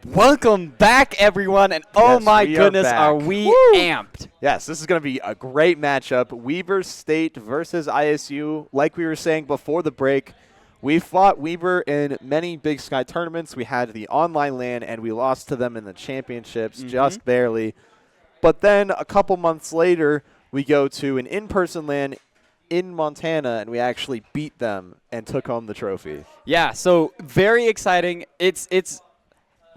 Welcome back, everyone, and oh Yes, my we are goodness, back. are we Woo! amped. Yes, this is going to be a great matchup. Weber State versus ISU. Like we were saying before the break, we fought Weber in many Big Sky tournaments. We had the online LAN, and we lost to them in the championships just barely. But then a couple months later, we go to an in-person LAN in Montana, and we actually beat them and took home the trophy. Yeah, so very exciting.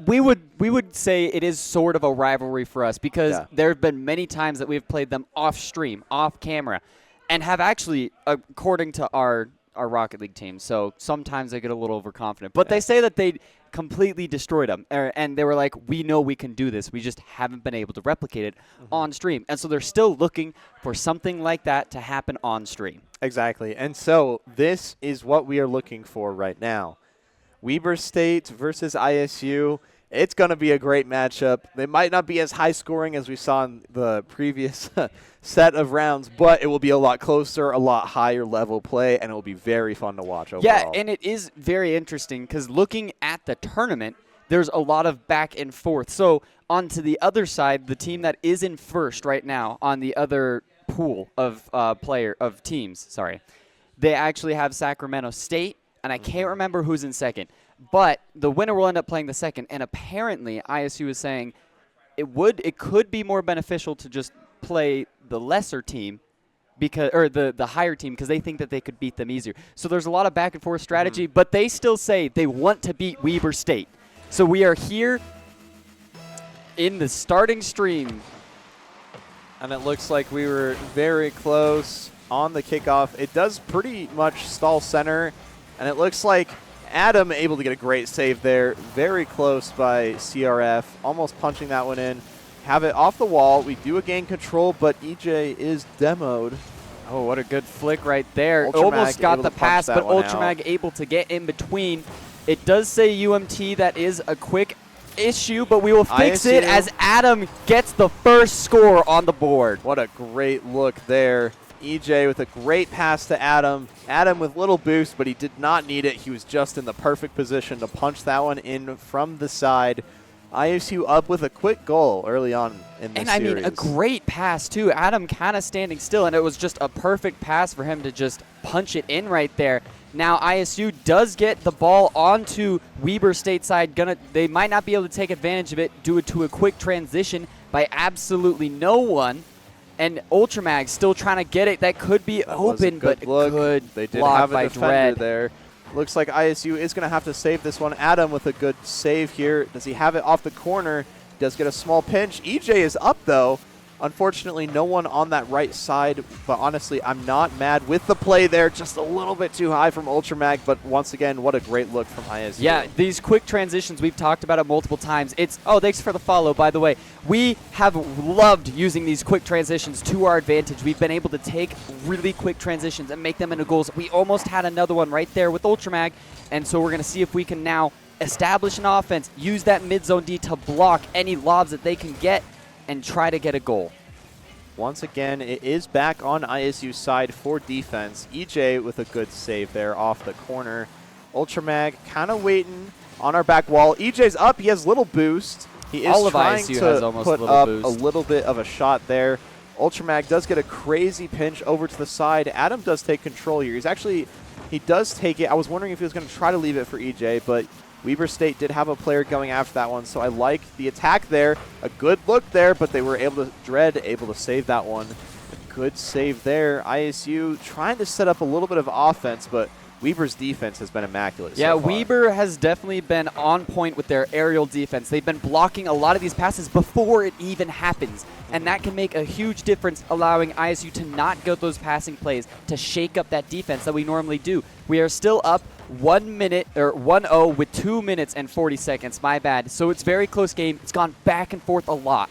We would say it is sort of a rivalry for us because there have been many times that we've played them off stream, off camera, and have actually, according to our Rocket League team, so sometimes they get a little overconfident. But they say that they completely destroyed them, and they were like, we know we can do this. We just haven't been able to replicate it on stream. And so they're still looking for something like that to happen on stream. Exactly. And so this is what we are looking for right now. Weber State versus ISU. It's going to be a great matchup. They might not be as high scoring as we saw in the previous set of rounds, but it will be a lot closer, a lot higher level play, and it will be very fun to watch overall. Yeah, and it is very interesting because looking at the tournament, there's a lot of back and forth. So on to the other side, the team that is in first right now on the other pool of teams, they actually have Sacramento State, and I can't remember who's in second. But the winner will end up playing the second, and apparently ISU is saying it could be more beneficial to just play the lesser team or the higher team because they think that they could beat them easier. So there's a lot of back and forth strategy, but they still say they want to beat Weber State. So we are here in the starting stream. And it looks like we were very close on the kickoff. It does pretty much stall center, and it looks like Adam able to get a great save there. Very close by CRF, almost punching that one in. Have it off the wall. We do gain control, but EJ is demoed. Oh, what a good flick right there. Ultramag Almost got able the to punch pass, that but one Ultramag out. able to get in between. It does say UMT. That is a quick issue, but we will fix it as Adam gets the first score on the board. What a great look there. EJ with a great pass to Adam. Adam with little boost, but he did not need it. He was just in the perfect position to punch that one in from the side. ISU up with a quick goal early on in this series. And I mean, a great pass too. Adam kind of standing still, and it was just a perfect pass for him to just punch it in right there. Now ISU does get the ball onto Weber State side. They might not be able to take advantage of it due to a quick transition by absolutely no one. And Ultramag still trying to get it. That could be open, but good They did block have a by defender Dread. there. Looks like ISU is going to have to save this one. Adam with a good save here. Does he have it off the corner? Does get a small pinch. EJ is up, though. Unfortunately, no one on that right side, but honestly, I'm not mad with the play there. Just a little bit too high from Ultramag, but once again, what a great look from ISU. Yeah, these quick transitions, we've talked about it multiple times. Thanks for the follow, by the way. We have loved using these quick transitions to our advantage. We've been able to take really quick transitions and make them into goals. We almost had another one right there with Ultramag, and so we're going to see if we can now establish an offense, use that mid-zone D to block any lobs that they can get, and try to get a goal. Once again, it is back on ISU's side for defense. EJ with a good save there off the corner. Ultramag kind of waiting on our back wall. EJ's up. He has little boost. He is trying to put up a little bit of a shot there. Ultramag does get a crazy pinch over to the side. Adam does take control here. He does take it. I was wondering if he was going to try to leave it for EJ, but Weber State did have a player going after that one, so I like the attack there. A good look there, but they were able to save that one. A good save there. ISU trying to set up a little bit of offense, but Weber's defense has been immaculate so far. Weber has definitely been on point with their aerial defense. They've been blocking a lot of these passes before it even happens, and that can make a huge difference, allowing ISU to not go those passing plays to shake up that defense that we normally do. We are still up 1-0 with 2 minutes and 40 seconds. My bad. So it's very close game. It's gone back and forth a lot.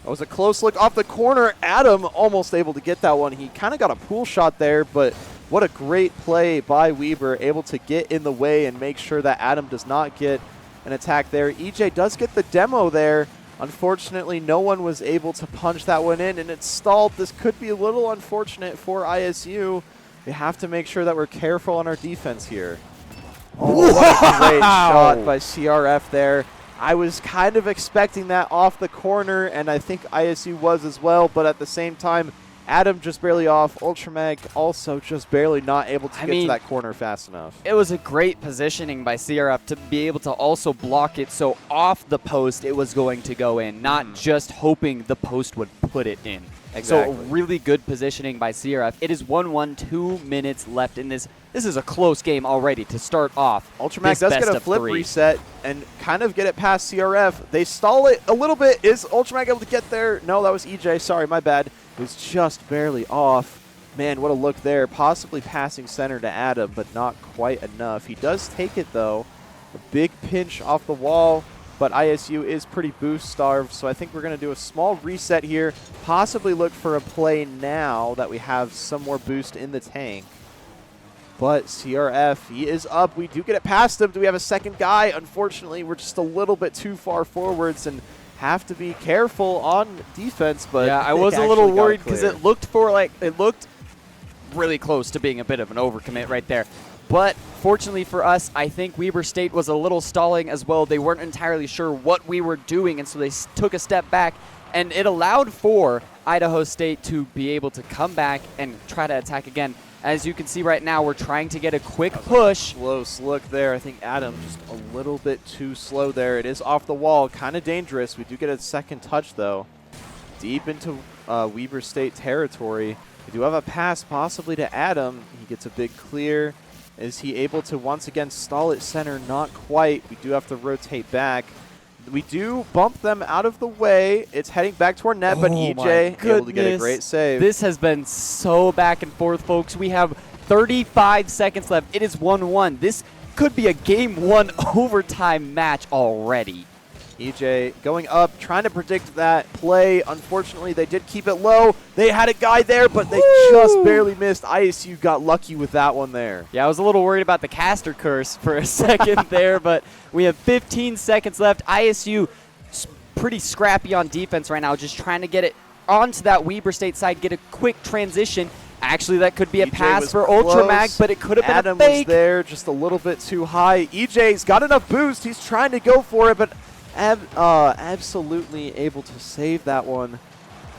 That was a close look off the corner. Adam almost able to get that one. He kind of got a pool shot there, but what a great play by Weber, able to get in the way and make sure that Adam does not get an attack there. EJ does get the demo there. Unfortunately, no one was able to punch that one in, and it stalled. This could be a little unfortunate for ISU. We have to make sure that we're careful on our defense here. Oh, what a great shot by CRF there. I was kind of expecting that off the corner, and I think ISU was as well, but at the same time, Adam just barely off. Ultramag also just barely not able to get to that corner fast enough. It was a great positioning by CRF to be able to also block it, so off the post it was going to go in, not just hoping the post would put it in. Exactly. So really good positioning by CRF. It is 1-1, 2 minutes left in this. This is a close game already to start off. Ultramag does get a flip reset and kind of get it past CRF. They stall it a little bit. Is Ultramag able to get there? No, that was EJ. Sorry, my bad. It was just barely off. Man, what a look there. Possibly passing center to Adam, but not quite enough. He does take it, though. A big pinch off the wall, but ISU is pretty boost starved, so I think we're going to do a small reset here. Possibly look for a play now that we have some more boost in the tank. But CRF, he is up. We do get it past him. Do we have a second guy? Unfortunately, we're just a little bit too far forwards and have to be careful on defense. But yeah, I was a little worried because it looked really close to being a bit of an overcommit right there. But fortunately for us, I think Weber State was a little stalling as well. They weren't entirely sure what we were doing, and so they took a step back, and it allowed for Idaho State to be able to come back and try to attack again. As you can see right now, we're trying to get a quick push. Close look there. I think Adam just a little bit too slow there. It is off the wall, kind of dangerous. We do get a second touch, though. Deep into Weber State territory. We do have a pass possibly to Adam. He gets a big clear. Is he able to once again stall at center? Not quite. We do have to rotate back. We do bump them out of the way. It's heading back to our net, but EJ able to get a great save. This has been so back and forth, folks. We have 35 seconds left. It is 1-1. This could be a game 1 overtime match already. EJ going up, trying to predict that play. Unfortunately, they did keep it low. They had a guy there, but they just barely missed. ISU got lucky with that one there. Yeah, I was a little worried about the caster curse for a second there, but we have 15 seconds left. ISU pretty scrappy on defense right now, just trying to get it onto that Weber State side, get a quick transition. Actually, that could be a pass for Ultramag, but it could have been Adam a fake. Was there, just a little bit too high. EJ's got enough boost. He's trying to go for it, but absolutely able to save that one.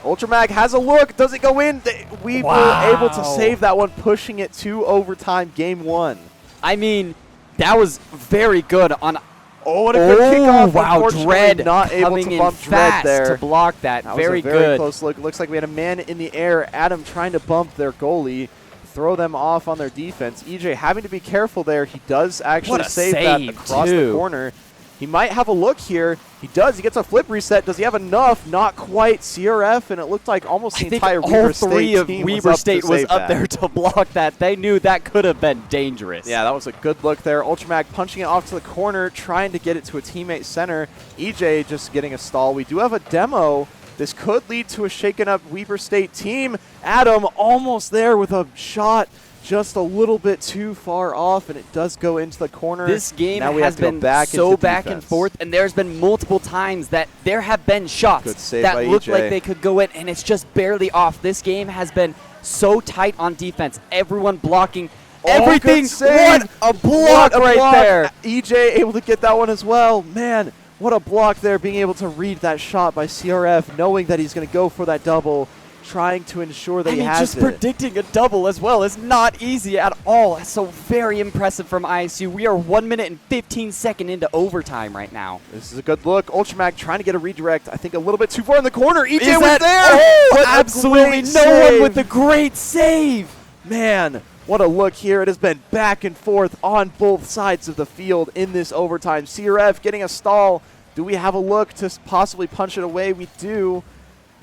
Ultramag has a look. Does it go in? We were able to save that one, pushing it to overtime, game 1. I mean, that was very good on. Oh, what a good kickoff. Wow, Dread not able coming to bump in Dread fast there. to block that. That very was a very good. Close look. It looks like we had a man in the air. Adam trying to bump their goalie, throw them off on their defense. EJ having to be careful there. He does actually save that across the corner. He might have a look here. He does. He gets a flip reset. Does he have enough? Not quite. CRF, and it looked like almost the entire Weber State team all three of Weber State was up there to block that. They knew that could have been dangerous. Yeah, that was a good look there. Ultramag punching it off to the corner, trying to get it to a teammate center. EJ just getting a stall. We do have a demo. This could lead to a shaken up Weber State team. Adam almost there with a shot. Just a little bit too far off, and it does go into the corner. This game now we has have to been back so back and forth, and there's been multiple times that there have been shots that look like they could go in, and it's just barely off. This game has been so tight on defense. Everyone blocking everything. What a block right there. EJ able to get that one as well. Man, what a block there, being able to read that shot by CRF, knowing that he's going to go for that double. Trying to ensure that he has just predicting a double as well is not easy at all. That's so very impressive from ISU. We are 1 minute and 15 seconds into overtime right now. This is a good look. Ultramag trying to get a redirect. I think a little bit too far in the corner. EJ was there. Oh, absolutely no one with the great save. Man, what a look here. It has been back and forth on both sides of the field in this overtime. CRF getting a stall. Do we have a look to possibly punch it away? We do.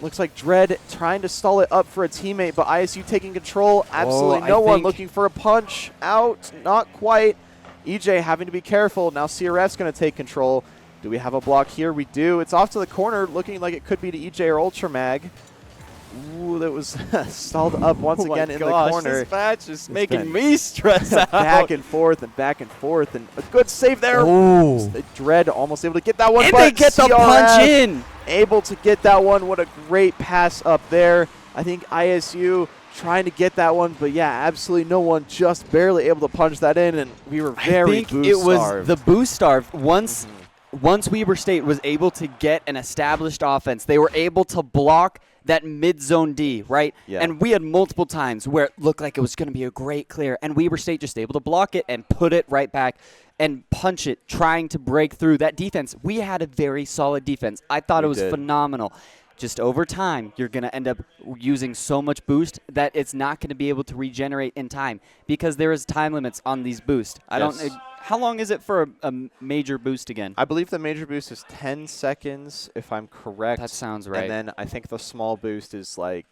Looks like Dread trying to stall it up for a teammate, but ISU taking control. Absolutely no one looking for a punch out. Not quite. EJ having to be careful. Now CRF's going to take control. Do we have a block here? We do. It's off to the corner, looking like it could be to EJ or Ultramag. Ooh, that was stalled up once again in the corner. This match is making me stress out. Back and forth and back and forth, and a good save there. Ooh. Dread almost able to get that one, and but they get the punch in. Able to get that one. What a great pass up there. I think ISU trying to get that one, but yeah, absolutely no one, just barely able to punch that in, and we were very boost starved. It was the boost starved. Once once Weber State was able to get an established offense, they were able to block that mid-zone D, right? Yeah. And we had multiple times where it looked like it was going to be a great clear, and Weber State just able to block it and put it right back and punch it, trying to break through that defense. We had a very solid defense. I thought it was phenomenal. Just over time, you're going to end up using so much boost that it's not going to be able to regenerate in time because there is time limits on these boosts. How long is it for a major boost again? I believe the major boost is 10 seconds, if I'm correct. That sounds right. And then I think the small boost is like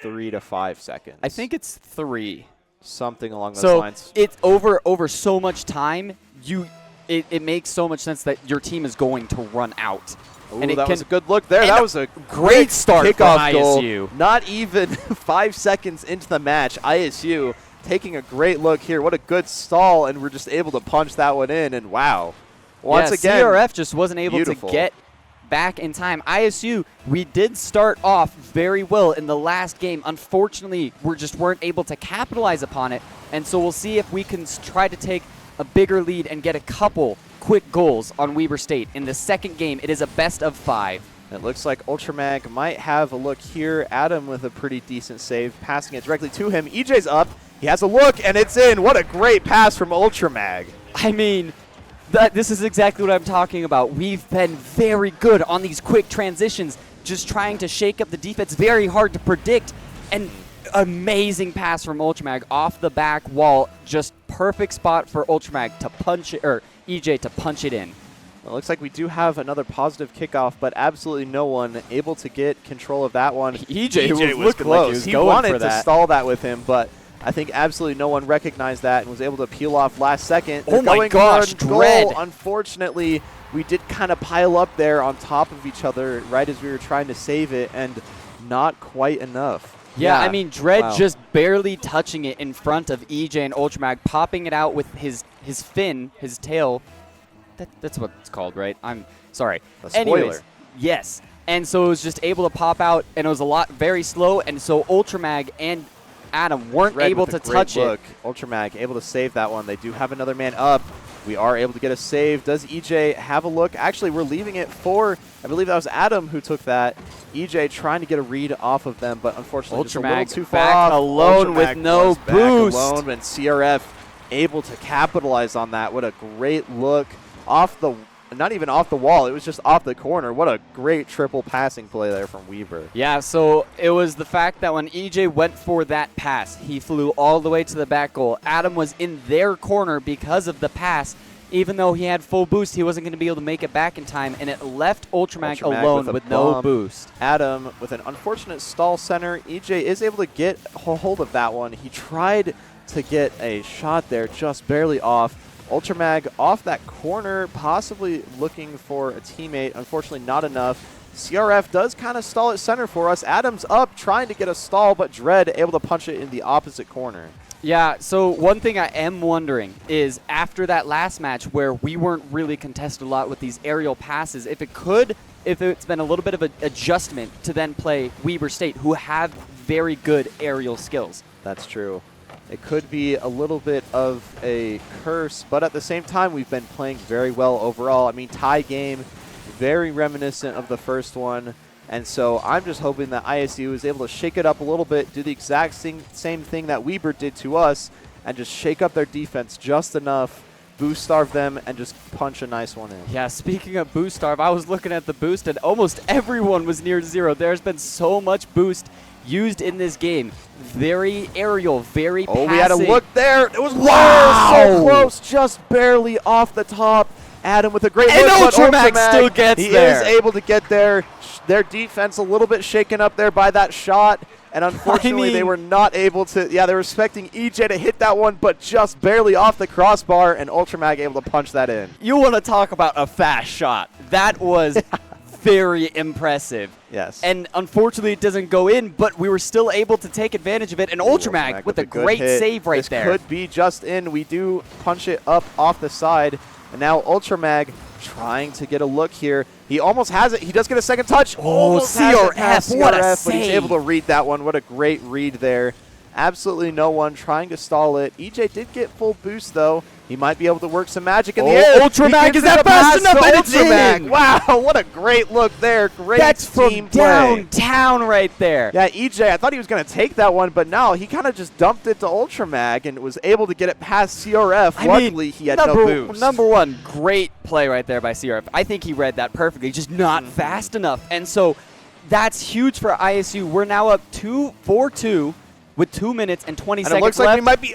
3 to 5 seconds. I think it's 3. Something along those lines. So it's over so much time, it makes so much sense that your team is going to run out. Ooh, and that was a good look there. That was a great start kickoff from goal. ISU. Not even 5 seconds into the match, ISU taking a great look here. What a good stall, and we're just able to punch that one in, and wow. Once again, CRF just wasn't able beautiful. to get back in time. ISU, we did start off very well in the last game. Unfortunately, we just weren't able to capitalize upon it, and so we'll see if we can try to take a bigger lead and get a couple quick goals on Weber State. In the second game, it is a best of 5. It looks like Ultramag might have a look here. Adam with a pretty decent save, passing it directly to him. EJ's up. He has a look, and it's in. What a great pass from Ultramag. I mean, this is exactly what I'm talking about. We've been very good on these quick transitions, just trying to shake up the defense. Very hard to predict. And amazing pass from Ultramag off the back wall. Just perfect spot for Ultramag to punch it, or EJ to punch it in. It looks like we do have another positive kickoff, but absolutely no one able to get control of that one. EJ was close. He wanted to that. stall that with him, but I think absolutely no one recognized that and was able to peel off last second. Oh my gosh, Dread. Unfortunately, we did kind of pile up there on top of each other right as we were trying to save it, and not quite enough. Yeah, I mean, Dread just barely touching it in front of EJ and Ultramag, popping it out with his fin, his tail. That's what it's called, right? I'm sorry. A spoiler. Anyways, yes. And so it was just able to pop out, and it was very slow, and so Ultramag and Adam weren't able to touch it. Ultramag able to save that one. They do have another man up. We are able to get a save. Does EJ have a look? Actually, we're leaving it for, I believe that was Adam who took that. EJ trying to get a read off of them, but unfortunately just a little too far back off. alone with no boost. Alone, and CRF able to capitalize on that. What a great look off the, not even off the wall, it was just off the corner. What a great triple passing play there from Weber. Yeah, so it was the fact that when EJ went for that pass, he flew all the way to the back goal. Adam was in their corner because of the pass. Even though he had full boost, he wasn't going to be able to make it back in time, and it left Ultramag alone with no boost. Adam with an unfortunate stall center. EJ is able to get a hold of that one. He tried to get a shot there, just barely off. Ultramag off that corner, possibly looking for a teammate. Unfortunately, not enough. CRF does kind of stall at center for us. Adam's up, trying to get a stall, but Dread able to punch it in the opposite corner. Yeah, so one thing I am wondering is after that last match where we weren't really contested a lot with these aerial passes, if it's been a little bit of an adjustment to then play Weber State, who have very good aerial skills. That's true. It could be a little bit of a curse, but at the same time, we've been playing very well overall. I mean, tie game, very reminiscent of the first one. And so I'm just hoping that ISU is able to shake it up a little bit, do the exact same thing that Weber did to us, and just shake up their defense just enough, boost starve them, and just punch a nice one in. Yeah, speaking of boost starve, I was looking at the boost, and almost everyone was near zero. There's been so much boost used in this game. Very aerial, very passing. Oh, we had a look there. It was so close, just barely off the top. Adam with a great look, but Ultramag still gets there. He is able to get there. Their defense a little bit shaken up there by that shot, and unfortunately they were not able to. Yeah, they were expecting EJ to hit that one, but just barely off the crossbar, and Ultramag able to punch that in. You want to talk about a fast shot. That was very impressive. Yes. And unfortunately it doesn't go in, but we were still able to take advantage of it, and Ultramag with a great save right there. This could be just in. We do punch it up off the side, and now Ultramag trying to get a look here. He almost has it. He does get a second touch. Oh, CRF, what a save. But he's able to read that one. What a great read there. Absolutely no one trying to stall it. EJ did get full boost, though. He might be able to work some magic in the air. Ultramag, is that fast enough? And it's in! Wow, what a great look there. Great That's team from downtown right there. Yeah, EJ, I thought he was going to take that one, but no, he kind of just dumped it to Ultramag and was able to get it past CRF. Luckily, he had no boost. Number one, great play right there by CRF. I think he read that perfectly, just not fast enough. And so that's huge for ISU. We're now up 4-2. With 2 minutes and 20 seconds left. And it looks like we might be,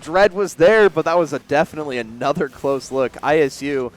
Dread was there, but that was definitely another close look. ISU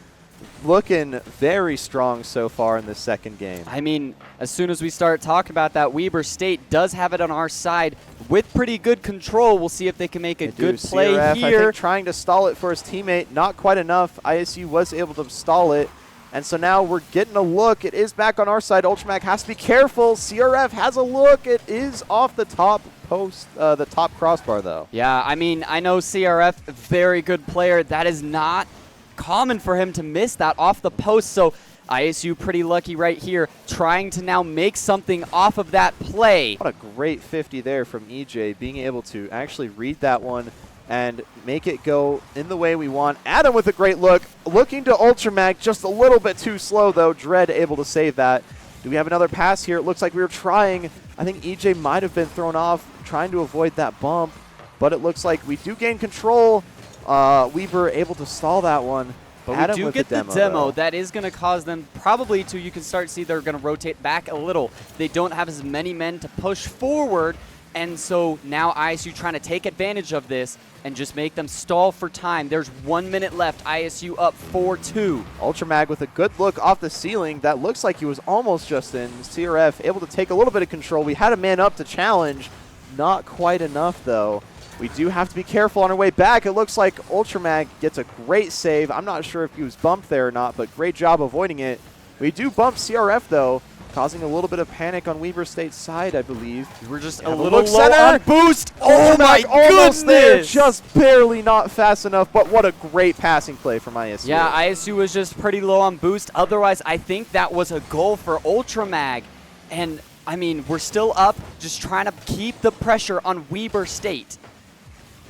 looking very strong so far in this second game. I mean, as soon as we start talking about that, Weber State does have it on our side with pretty good control. We'll see if they can make a good play CRF, here. I think trying to stall it for his teammate, not quite enough. ISU was able to stall it. And so now we're getting a look. It is back on our side. Ultramag has to be careful. CRF has a look. It is off the top post, the top crossbar, though. Yeah, I mean, I know CRF, very good player. That is not common for him to miss that off the post. So ISU pretty lucky right here, trying to now make something off of that play. What a great 50 there from EJ, being able to actually read that one and make it go in the way we want. Adam with a great look, looking to Ultramag, just a little bit too slow though. Dread able to save that. Do we have another pass here? It looks like we were trying. I think EJ might have been thrown off, trying to avoid that bump, but it looks like we do gain control. Weber able to stall that one. But Adam we do with get the the demo. That is going to cause them probably to, you can start to see they're going to rotate back a little. They don't have as many men to push forward. And so now ISU trying to take advantage of this and just make them stall for time. There's 1 minute left. ISU up 4-2. Ultramag with a good look off the ceiling. That looks like he was almost just in. CRF able to take a little bit of control. We had a man up to challenge. Not quite enough, though. We do have to be careful on our way back. It looks like Ultramag gets a great save. I'm not sure if he was bumped there or not, but great job avoiding it. We do bump CRF, though, causing a little bit of panic on Weber State's side, I believe. We're just a little low on boost. Oh my goodness! There, just barely not fast enough, but what a great passing play from ISU. Yeah, ISU was just pretty low on boost. Otherwise, I think that was a goal for Ultramag. And, I mean, we're still up, just trying to keep the pressure on Weber State.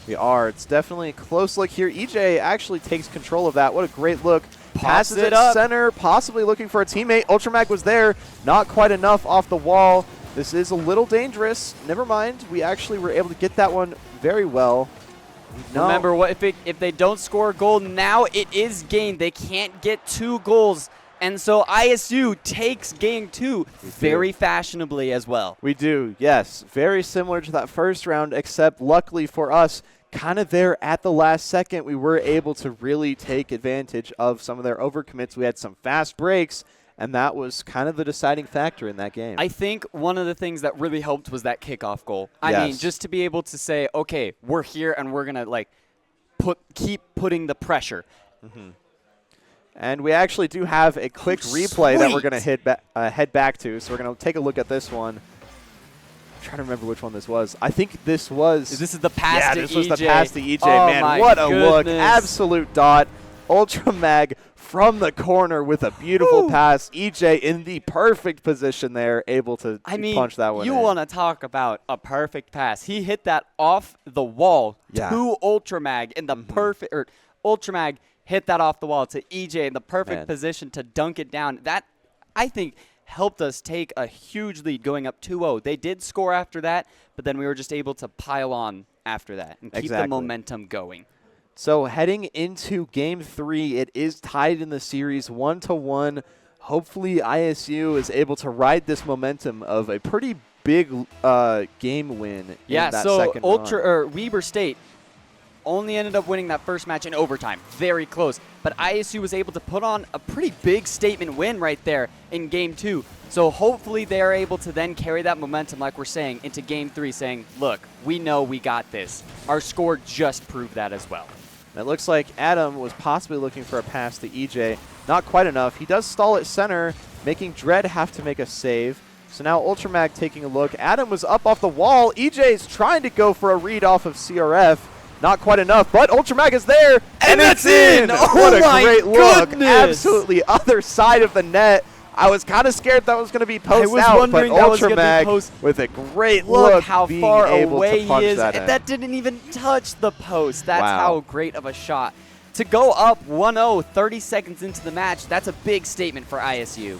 We are. It's definitely a close look here. EJ actually takes control of that. What a great look. Passes it up center, possibly looking for a teammate. Ultramag was there. Not quite enough off the wall. This is a little dangerous. Never mind. We actually were able to get that one very well. No. Remember, if they don't score a goal, now it is game. They can't get 2 goals. And so ISU takes game 2 very fashionably as well. We do, yes. Very similar to that first round, except luckily for us, kind of there at the last second, we were able to really take advantage of some of their overcommits. We had some fast breaks, and that was kind of the deciding factor in that game. I think one of the things that really helped was that kickoff goal. I mean, just to be able to say, okay, we're here, and we're going to keep putting the pressure. Mm-hmm. And we actually do have a quick replay that we're going to head back to, so we're going to take a look at this one. I'm trying to remember which one this was. I think this was... This is the pass to EJ. Yeah, this was the pass to EJ. Oh, man, what a look. Absolute dot. Ultramag from the corner with a beautiful pass. EJ in the perfect position there, able to punch that one in. You want to talk about a perfect pass. He hit that off the wall to Ultramag in the perfect... Or Ultramag hit that off the wall to EJ in the perfect position to dunk it down. That, I think, helped us take a huge lead going up 2-0. They did score after that, but then we were just able to pile on after that and keep the momentum going. So heading into Game 3, it is tied in the series 1-1. Hopefully ISU is able to ride this momentum of a pretty big game win in that second run. Weber State only ended up winning that first match in overtime. Very close. But ISU was able to put on a pretty big statement win right there in Game 2. So hopefully they're able to then carry that momentum, like we're saying, into Game 3, saying, look, we know we got this. Our score just proved that as well. It looks like Adam was possibly looking for a pass to EJ. Not quite enough. He does stall at center, making Dread have to make a save. So now Ultramag taking a look. Adam was up off the wall. EJ's trying to go for a read off of CRF. Not quite enough, but Ultramag is there, and it's in! Oh, what a great look. Goodness. Absolutely other side of the net. I was kind of scared that was going to be post was out, wondering but that was gonna be Ultramag post. with a great Look look how being far able away to punch he is. that And in. that didn't even touch the post. That's Wow. how great of a shot. To go up 1-0 30 seconds into the match, that's a big statement for ISU.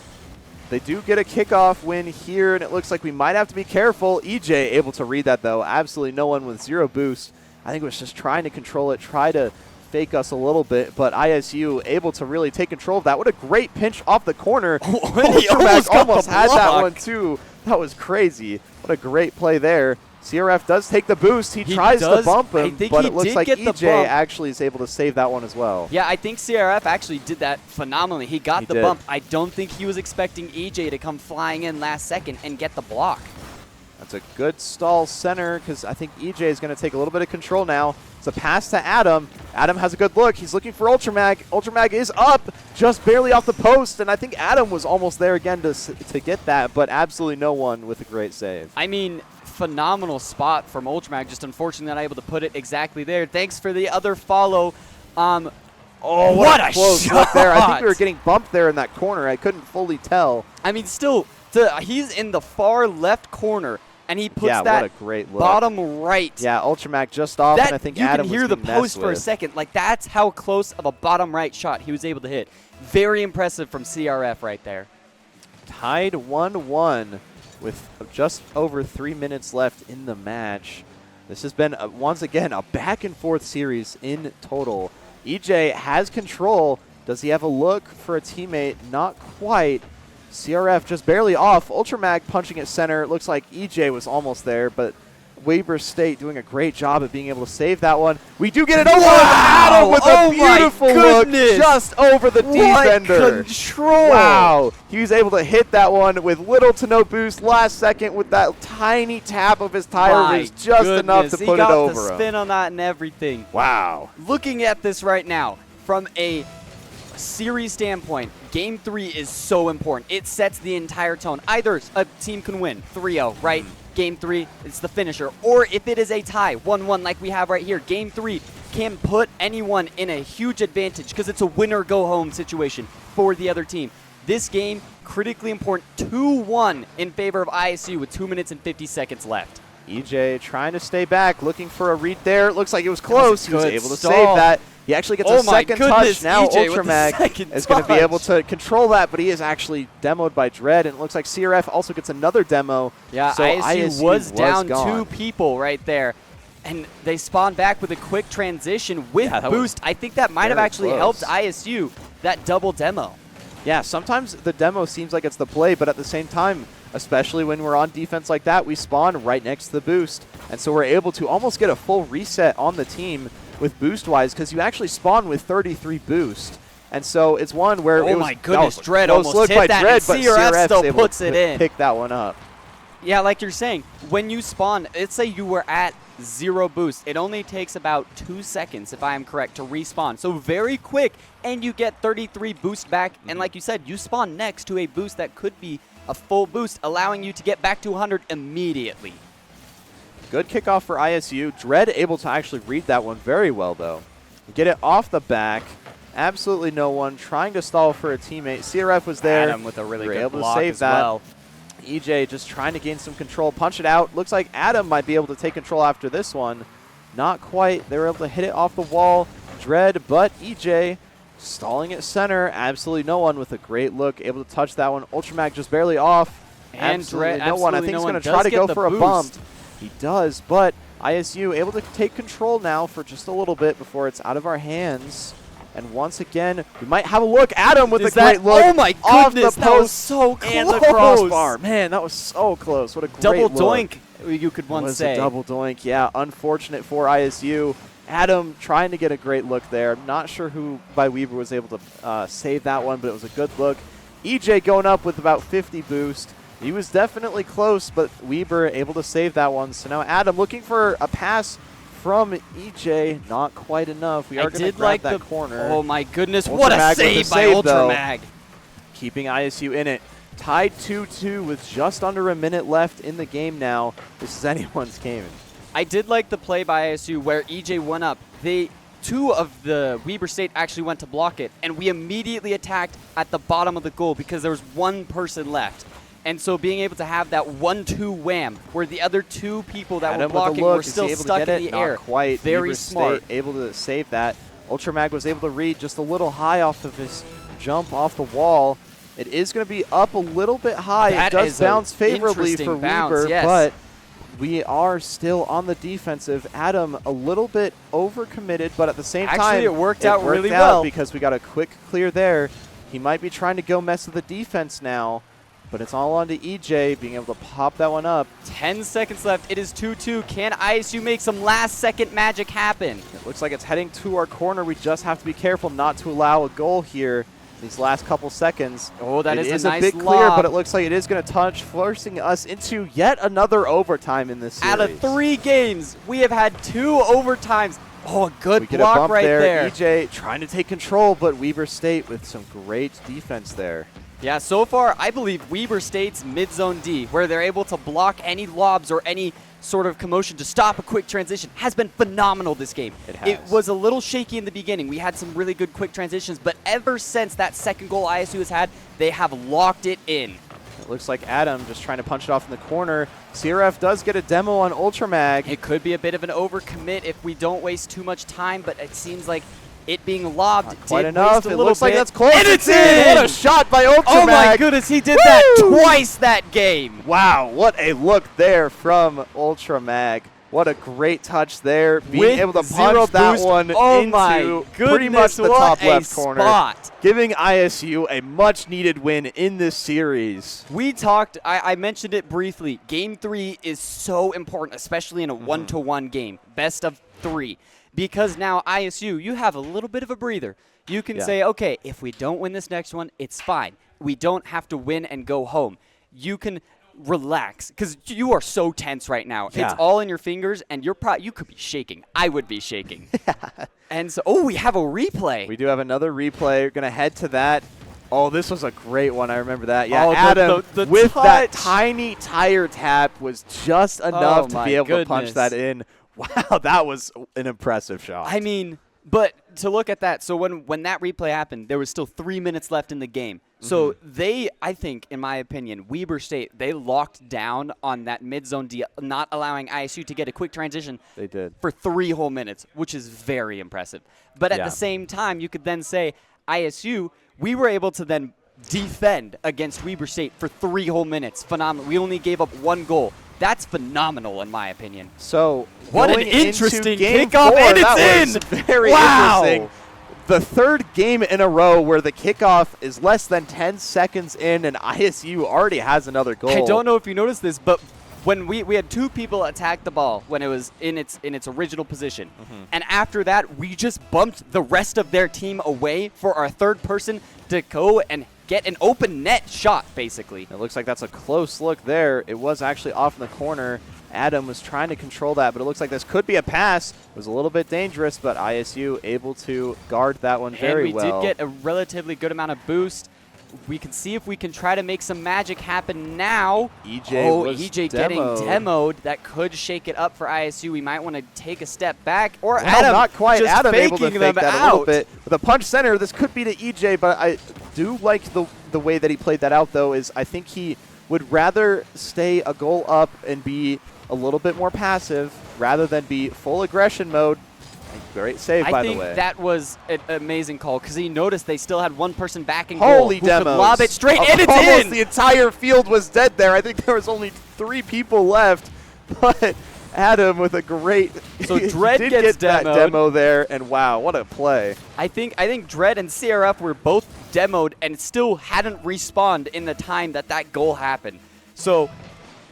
They do get a kickoff win here, and it looks like we might have to be careful. EJ able to read that, though. Absolutely no one with 0 boost. I think it was just trying to control it, try to fake us a little bit, but ISU able to really take control of that. What a great pinch off the corner. He Ultramag almost had that block. one, too. That was crazy. What a great play there. CRF does take the boost. He tries to bump him, but it looks like EJ actually is able to save that one as well. Yeah, I think CRF actually did that phenomenally. He got the bump. I don't think he was expecting EJ to come flying in last second and get the block. That's a good stall center because I think EJ is going to take a little bit of control now. It's a pass to Adam. Adam has a good look. He's looking for Ultramag. Ultramag is up just barely off the post, and I think Adam was almost there again to get that, but absolutely no one with a great save. I mean, phenomenal spot from Ultramag, just unfortunately not able to put it exactly there. Thanks for the other follow. Oh, what a close shot. look there. I think we were getting bumped there in that corner. I couldn't fully tell. I mean, still, he's in the far left corner, and he puts what that a great look. bottom right. Yeah, Ultramag just off, and I think Adam you can hear the post for a second. Like, that's how close of a bottom right shot he was able to hit. Very impressive from CRF right there. Tied 1-1 with just over 3 minutes left in the match. This has been, once again, a back-and-forth series in total. EJ has control. Does he have a look for a teammate? Not quite. CRF just barely off. Ultramag punching at center. It looks like EJ was almost there, but Weber State doing a great job at being able to save that one. We do get it over. Adam with a beautiful look just over the defender. Control. Wow. He was able to hit that one with little to no boost last second with that tiny tap of his tire. It was just enough to put it over He got the him. spin on that and everything. Wow. Looking at this right now, from a series standpoint, Game 3 is so important. It sets the entire tone. Either a team can win 3-0, right? Game 3, it's the finisher. Or if it is a tie, 1-1 like we have right here, Game 3 can put anyone in a huge advantage because it's a winner-go-home situation for the other team. This game, critically important, 2-1 in favor of ISU with 2 minutes and 50 seconds left. EJ trying to stay back, looking for a read there. It looks like it was close. He was able to stall. save that. He actually gets a second touch. Now EJ with the Ultramag second is going to be touch. able to control that, but he is actually demoed by Dread, and it looks like CRF also gets another demo. Yeah, so ISU was down gone. 2 people right there, and they spawned back with a quick transition with boost. I think that might have actually helped ISU, that double demo. Yeah, sometimes the demo seems like it's the play, but at the same time, especially when we're on defense like that, we spawn right next to the boost. And so we're able to almost get a full reset on the team with boost-wise because you actually spawn with 33 boost. And so it's one where oh my goodness, Dread almost hit that, Dread, and but CRF still able puts to it in. pick that one up. Yeah, like you're saying, when you spawn, let's say you were at 0 boost. It only takes about 2 seconds, if I am correct, to respawn. So very quick, and you get 33 boost back. And like you said, you spawn next to a boost that could be a full boost, allowing you to get back to 100 immediately. Good kickoff for ISU. Dread able to actually read that one very well, though. Get it off the back. Absolutely no one trying to stall for a teammate. CRF was there. Adam with a really good able block to save as that. well. EJ just trying to gain some control. Punch it out. Looks like Adam might be able to take control after this one. Not quite. They were able to hit it off the wall. Dread, but EJ stalling at center. Absolutely no one with a great look. Able to touch that one. Ultramag just barely off. And Dread, no one. I think he's going to try to go for a bump. He does, but ISU able to take control now for just a little bit before it's out of our hands. And once again, we might have a look. Adam with a great look. Oh my off goodness, the that was post so close. and the crossbar. Man, that was so close. What a great double look. doink, you could once was say. A double doink, yeah. Unfortunate for ISU. Adam trying to get a great look there. I'm not sure who by Weber was able to save that one, but it was a good look. EJ going up with about 50 boost. He was definitely close, but Weber able to save that one. So now Adam looking for a pass from EJ. Not quite enough. We are going to grab that corner. Oh my goodness, what a save by Ultramag. Keeping ISU in it. Tied 2-2 with just under a minute left in the game now. This is anyone's game. I did like the play by ISU where EJ went up. They two of the Weber State actually went to block it, and we immediately attacked at the bottom of the goal because there was one person left. And so being able to have that 1-2 wham, where the other two people that were blocking were still stuck in the air. Not quite. Very Weber smart. State able to save that. Ultramag was able to read just a little high off of his jump off the wall. It is going to be up a little bit high. That it does is a bounce favorably for interesting bounce, Weber, yes. but we are still on the defensive. Adam a little bit overcommitted, but at the same time, Actually, it worked out really well because we got a quick clear there. He might be trying to go mess with the defense now, but it's all on to EJ being able to pop that one up. 10 seconds left. It is 2-2. Can ISU make some last-second magic happen? It looks like it's heading to our corner. We just have to be careful not to allow a goal here these last couple seconds. Oh, that is a nice bit lob. clear, but it looks like it is going to touch, forcing us into yet another overtime in this series. Out of 3 games, we have had 2 overtimes. Oh, a good we get block a bump right there. EJ trying to take control, but Weber State with some great defense there. Yeah, so far, I believe Weber State's mid-zone D, where they're able to block any lobs or any sort of commotion to stop a quick transition, has been phenomenal this game. It has. It was a little shaky in the beginning. We had some really good quick transitions, but ever since that second goal ISU has had, they have locked it in. It looks like Adam just trying to punch it off in the corner. CRF does get a demo on Ultramag. It could be a bit of an overcommit if we don't waste too much time, but it seems like it being lobbed Not quite did enough. waste a It little looks like bit. that's close. And it's in! What a shot by Ultramag. Oh my goodness, he did that twice that game. Wow, what a look there from Ultramag. What a great touch there. Being With able to zero punch that boost. one Oh into my pretty much goodness, the what top a left corner. spot. Giving ISU a much needed win in this series. We talked, I mentioned it briefly. Game 3 is so important, especially in a 1-to-1 game, best of 3. Because now ISU, you have a little bit of a breather. You can say, okay, if we don't win this next one, it's fine. We don't have to win and go home. You can relax because you are so tense right now. Yeah. It's all in your fingers, and you could be shaking. I would be shaking. And so, we have a replay. We do have another replay. We're going to head to that. Oh, this was a great one. I remember that. Yeah, Oh, Adam the with that touch. tiny tire tap was just enough to my be able to punch goodness. that in. Wow, that was an impressive shot. I mean, but to look at that, so when that replay happened, there was still 3 minutes left in the game. So they, I think, in my opinion, Weber State, they locked down on that mid-zone D, not allowing ISU to get a quick transition. They did. For 3 whole minutes, which is very impressive. But at the same time, you could then say, ISU, we were able to then defend against Weber State for 3 whole minutes. Phenomenal. We only gave up 1 goal. That's phenomenal, in my opinion. So, what an going into interesting game kickoff, 4, and that it's was in! very Wow! interesting. The 3rd game in a row where the kickoff is less than 10 seconds in, and ISU already has another goal. I don't know if you noticed this, but when we had 2 people attack the ball when it was in its original position, and after that, we just bumped the rest of their team away for our 3rd person to go and get an open net shot, basically. It looks like that's a close look there. It was actually off in the corner. Adam was trying to control that, but it looks like this could be a pass. It was a little bit dangerous, but ISU able to guard that one very well. And we did get a relatively good amount of boost. We can see if we can try to make some magic happen now. EJ getting demoed. That could shake it up for ISU. We might want to take a step back. Or Well, Adam not quite. just Adam able to faking fake them that out. a little bit. With a punch center, this could be to EJ, but I do like the way that he played that out, though, is I think he would rather stay a goal up and be a little bit more passive rather than be full aggression mode. Great save, by the way. I think that was an amazing call because he noticed they still had 1 person backing Holy goal who could demos. lob it straight, and it's Almost in! the entire field was dead there. I think there was only 3 people left, but Adam with a great So he Dredd did gets get that demoed. demo there, and wow, what a play. I think Dredd and CRF were both demoed and still hadn't respawned in the time that goal happened. So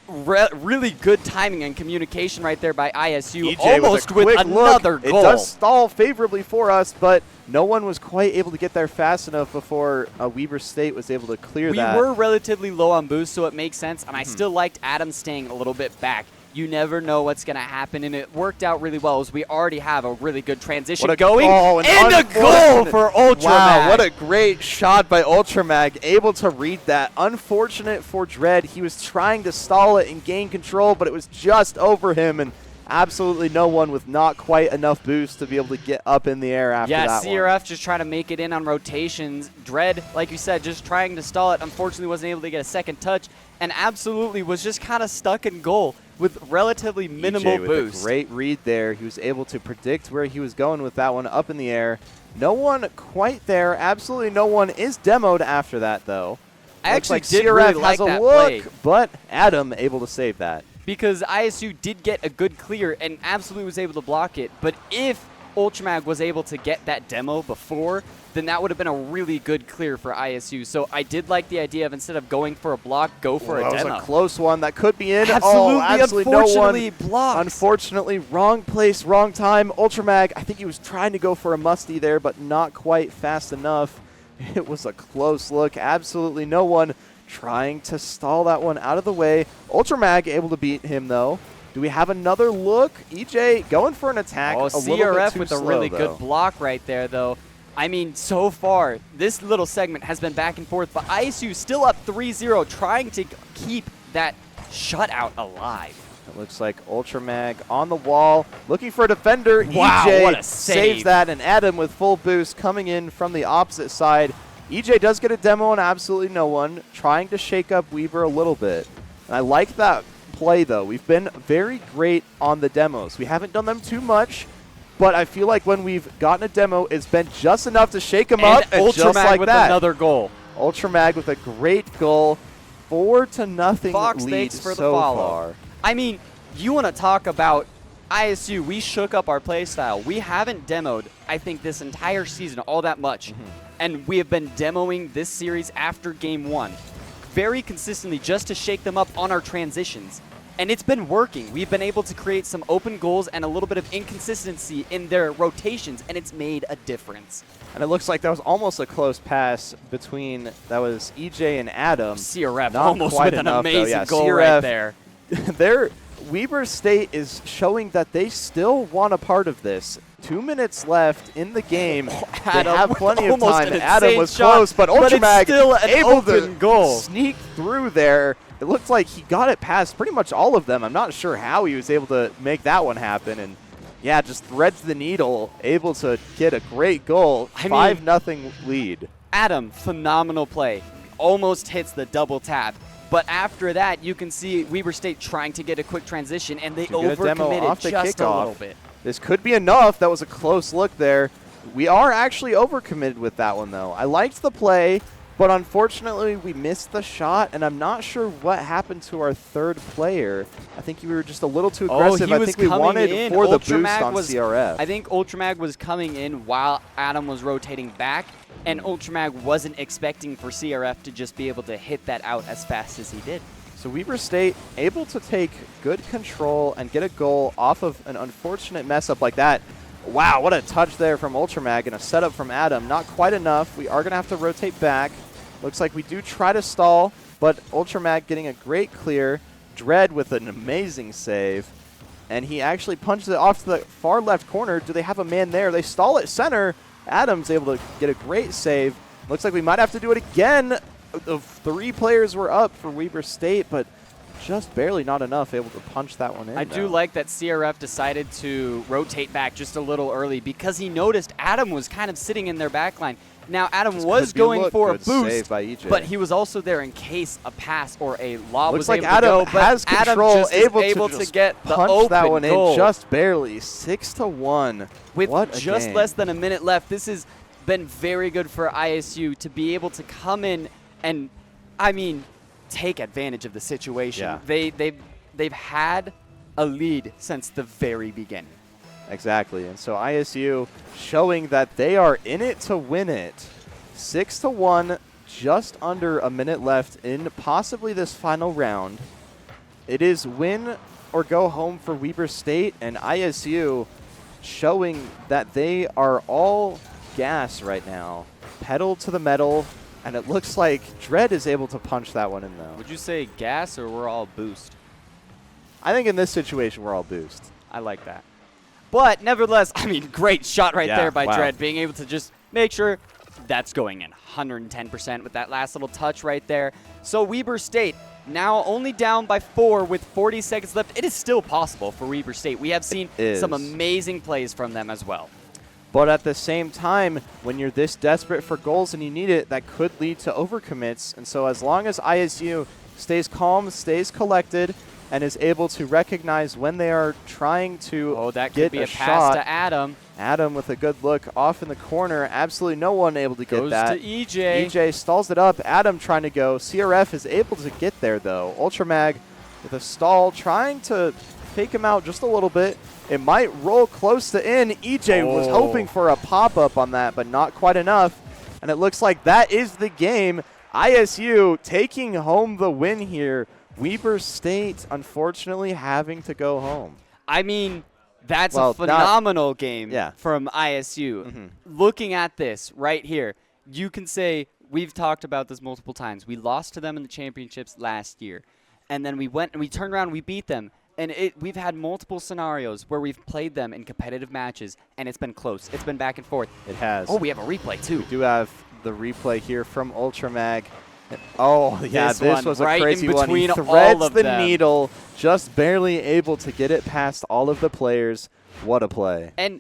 really good timing and communication right there by ISU, EJ almost with, with a quick another look. goal. It does stall favorably for us, but no one was quite able to get there fast enough before Weber State was able to clear that. We were relatively low on boost, so it makes sense, and I still liked Adam staying a little bit back. You never know what's going to happen, and it worked out really well as we already have a really good transition going. And a goal for Ultramag. Wow, what a great shot by Ultramag, able to read that. Unfortunate for Dredd. He was trying to stall it and gain control, but it was just over him, and absolutely no one with not quite enough boost to be able to get up in the air after that one. CRF just trying to make it in on rotations. Dread, like you said, just trying to stall it. Unfortunately, wasn't able to get a second touch, and absolutely was just kind of stuck in goal with relatively minimal EJ with boost. a great read there. He was able to predict where he was going with that one up in the air. No one quite there. Absolutely no one is demoed after that, though. I actually Looks did CRF really has like a that look, play. but Adam able to save that. Because ISU did get a good clear and absolutely was able to block it. But if Ultramag was able to get that demo before, then that would have been a really good clear for ISU. So I did like the idea of instead of going for a block, go for a That demo. was a close one. That could be in. Absolutely, unfortunately, no one. blocks. Unfortunately, wrong place, wrong time. Ultramag, I think he was trying to go for a musty there, but not quite fast enough. It was a close look. Absolutely no one trying to stall that one out of the way. Ultramag able to beat him, though. Do we have another look? EJ going for an attack. Oh, a little CRF bit too with a slow, really though. good block right there, though. I mean, so far, this little segment has been back and forth, but ISU still up 3-0, trying to keep that shutout alive. It looks like Ultramag on the wall, looking for a defender. Wow, EJ what a save. saves that, and Adam with full boost coming in from the opposite side. EJ does get a demo on absolutely no one, trying to shake up Weaver a little bit. And I like that play, though. We've been very great on the demos. We haven't done them too much, but I feel like when we've gotten a demo, it's been just enough to shake them up, and Ultramag just like with that. another goal. Ultramag with a great goal, 4-0 Fox, lead thanks for the so follow. far. I mean, you want to talk about ISU, we shook up our play style. We haven't demoed, I think, this entire season all that much. And we have been demoing this series after game one very consistently just to shake them up on our transitions. And it's been working. We've been able to create some open goals and a little bit of inconsistency in their rotations, and it's made a difference. And it looks like that was almost a close pass between, that was EJ and Adam. CRF Not almost quite with an enough, though. amazing Yeah, goal CRF, right there. Their Weber State is showing that they still want a part of this. 2 minutes left in the game. They Adam have with plenty of almost time. an Adam insane was shot, close, but but it's Ultramag still an able to open goal. sneak through there. It looked like he got it past pretty much all of them. I'm not sure how he was able to make that one happen. And yeah, just threads the needle, able to get a great goal. 5-0 lead. Adam, phenomenal play. Almost hits the double tap. But after that, you can see Weber State trying to get a quick transition, and they To get a demo overcommitted off the just a kickoff. little bit. This could be enough. That was a close look there. We are actually overcommitted with that one, though. I liked the play, but unfortunately we missed the shot, and I'm not sure what happened to our third player. I think we were just a little too aggressive. I think we wanted for the boost on CRF. I think Ultramag was coming in while Adam was rotating back, and Ultramag wasn't expecting for CRF to just be able to hit that out as fast as he did. So Weber State able to take good control and get a goal off of an unfortunate mess up like that. Wow, what a touch there from Ultramag and a setup from Adam. Not quite enough. We are going to have to rotate back. Looks like we do try to stall, but Ultramag getting a great clear. Dread with an amazing save. And he actually punches it off to the far left corner. Do they have a man there? They stall at center. Adam's able to get a great save. Looks like we might have to do it again. The 3 players were up for Weber State, but just barely not enough able to punch that one in. I do like that CRF decided to rotate back just a little early because he noticed Adam was kind of sitting in their back line. Now, Adam was going for a boost, but he was also there in case a pass or a lob was able to go. Looks like Adam has control, Adam able to get the punch open that one goal. in just barely, 6-1. With what just game. less than a minute left, this has been very good for ISU to be able to come in and, I mean, take advantage of the situation. Yeah. They've had a lead since the very beginning. Exactly, and so ISU showing that they are in it to win it. 6-1, just under a minute left in possibly this final round. It is win or go home for Weber State, and ISU showing that they are all gas right now. Pedal to the metal, and it looks like Dread is able to punch that one in, though. Would you say gas or we're all boost? I think in this situation we're all boost. I like that. But nevertheless, I mean, great shot right there by wow. Dread, being able to just make sure That's going in 110% with that last little touch right there. So Weber State now only down by 4 with 40 seconds left. It is still possible for Weber State. We have seen some amazing plays from them as well. But at the same time, when you're this desperate for goals and you need it, that could lead to overcommits. And so as long as ISU stays calm, stays collected, and is able to recognize when they are trying to that get could be a shot. pass to Adam. Adam with a good look off in the corner. Absolutely no one able to get that. Goes to EJ. EJ stalls it up. Adam trying to go. CRF is able to get there, though. Ultramag with a stall, trying to fake him out just a little bit. It might roll close to in. EJ was hoping for a pop-up on that, but not quite enough. And it looks like that is the game. ISU taking home the win here. Weber State, unfortunately, having to go home. I mean, that's a phenomenal game from ISU. Mm-hmm. Looking at this right here, you can say, we've talked about this multiple times. We lost to them in the championships last year. And then we went and we turned around and we beat them. And we've had multiple scenarios where we've played them in competitive matches, and it's been close. It's been back and forth. It has. Oh, we have a replay, too. We do have the replay here from Ultramag. Oh, yeah, this was a right crazy in one. He between threads all of the them. needle, just barely able to get it past all of the players. What a play. And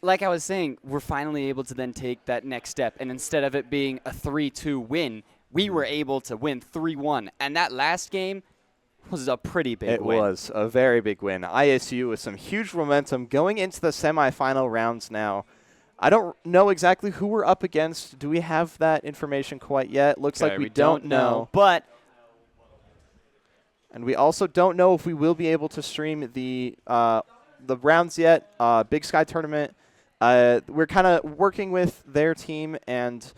like I was saying, we're finally able to then take that next step. And instead of it being a 3-2 win, we were able to win 3-1. And that last game was a pretty big win. It was a very big win. ISU with some huge momentum going into the semifinal rounds now. I don't know exactly who we're up against. Do we have that information quite yet? Looks like we don't know. And we also don't know if we will be able to stream the rounds yet. Big Sky Tournament. We're kind of working with their team and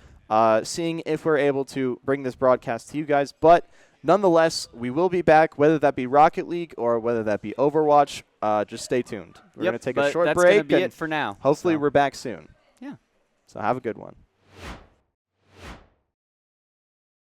seeing if we're able to bring this broadcast to you guys. But nonetheless, we will be back, whether that be Rocket League or whether that be Overwatch. Just stay tuned. We're going to take a short break. That's going to be it for now. Hopefully we're back soon. Yeah. So have a good one.